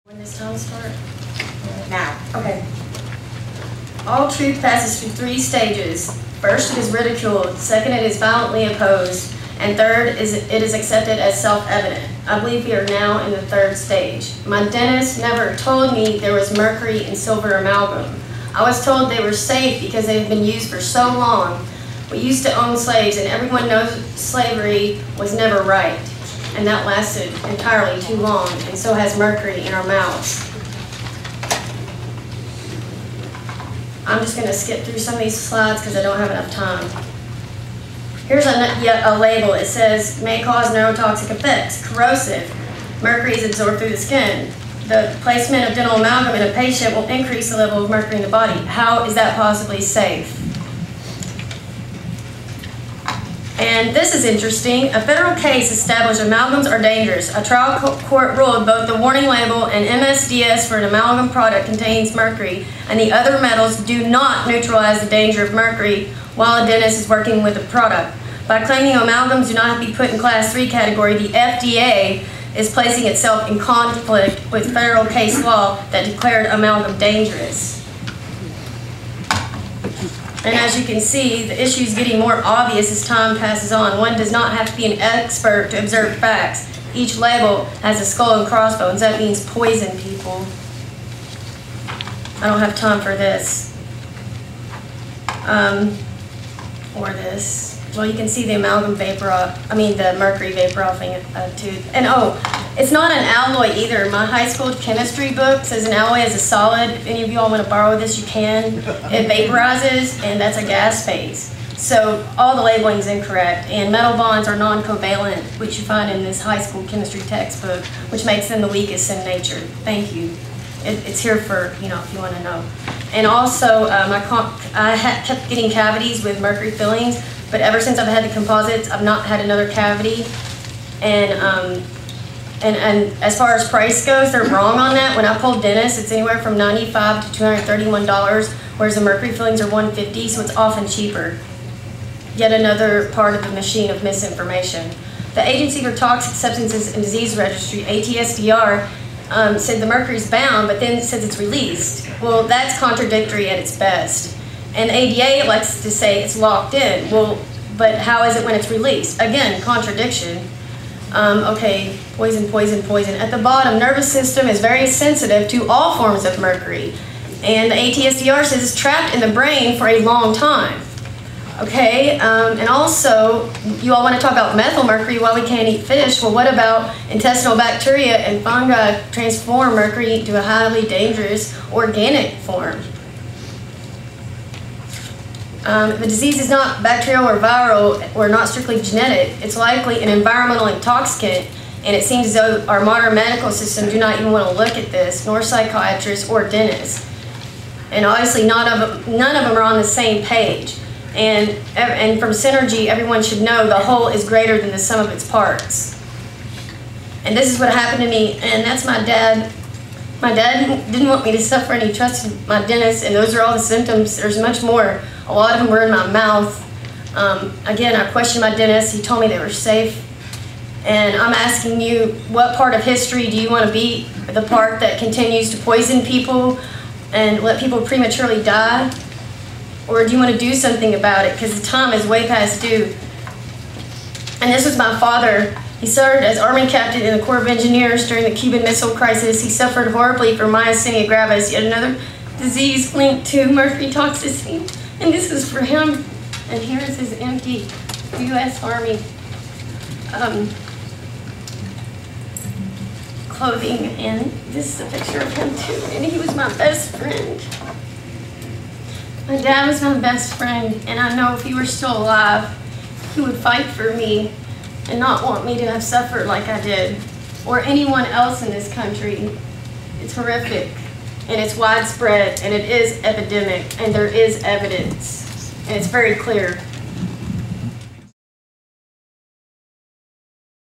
When does time start? Now. Okay. All truth passes through 3 stages. First, it is ridiculed. Second, it is violently opposed. And third, it is accepted as self-evident. I believe we are now in the 3rd stage. My dentist never told me there was mercury in silver amalgam. I was told they were safe because they have been used for so long. We used to own slaves, and everyone knows slavery was never right. And that lasted entirely too long, and so has mercury in our mouths. I'm just going to skip through some of these slides because I don't have enough time. Here's yet a label. It says, may cause neurotoxic effects, corrosive. Mercury is absorbed through the skin. The placement of dental amalgam in a patient will increase the level of mercury in the body. How is that possibly safe? And this is interesting. A federal case established amalgams are dangerous. A trial court ruled both the warning label and MSDS for an amalgam product contains mercury, and the other metals do not neutralize the danger of mercury while a dentist is working with the product. By claiming amalgams do not have to be put in Class 3 category, the FDA is placing itself in conflict with federal case law that declared amalgam dangerous. And as you can see, the issue is getting more obvious as time passes on. One does not have to be an expert to observe facts. Each label has a skull and crossbones. That means poison people. I don't have time for this. Or this. Well, you can see the amalgam vapor off, the mercury vapor off a tooth. And oh, it's not an alloy either. My high school chemistry book says an alloy is a solid. If any of you all want to borrow this, you can. It vaporizes, and that's a gas phase. So all the labeling is incorrect. And metal bonds are non-covalent, which you find in this high school chemistry textbook, which makes them the weakest in nature. Thank you. It's here for, if you want to know. And also, I kept getting cavities with mercury fillings, but ever since I've had the composites, I've not had another cavity. And as far as price goes, they're wrong on that. When I pulled dentists, it's anywhere from $95 to $231, whereas the mercury fillings are $150, so it's often cheaper. Yet another part of the machine of misinformation. The Agency for Toxic Substances and Disease Registry, ATSDR, said the mercury's bound, but then says it's released. Well, that's contradictory at its best. And the ADA likes to say it's locked in. Well, but how is it when it's released? Again, contradiction. Okay, poison, poison, poison. At the bottom, nervous system is very sensitive to all forms of mercury. And the ATSDR says it's trapped in the brain for a long time. Okay, and also, you all want to talk about methyl mercury, why we can't eat fish. Well, what about intestinal bacteria and fungi transform mercury into a highly dangerous organic form? The disease is not bacterial or viral or not strictly genetic. It's likely an environmental intoxicant, and it seems as though our modern medical system do not even want to look at this, nor psychiatrists or dentists. And obviously none of them are on the same page. And from synergy, everyone should know the whole is greater than the sum of its parts. And this is what happened to me, and that's my dad. My dad didn't want me to suffer, and he trusted my dentist, and those are all the symptoms. There's much more. A lot of them were in my mouth. Again, I questioned my dentist. He told me they were safe. And I'm asking you, what part of history do you want to be? The part that continues to poison people and let people prematurely die? Or do you want to do something about it? Because the time is way past due. And this was my father. He served as Army Captain in the Corps of Engineers during the Cuban Missile Crisis. He suffered horribly from myasthenia gravis, yet another disease linked to mercury toxicity. And this is for him. And here is his empty U.S. Army clothing. And this is a picture of him too. And he was my best friend. My dad was my best friend, and I know if he were still alive, he would fight for me and not want me to have suffered like I did, or anyone else in this country. It's horrific, and it's widespread, and it is epidemic, and there is evidence, and it's very clear.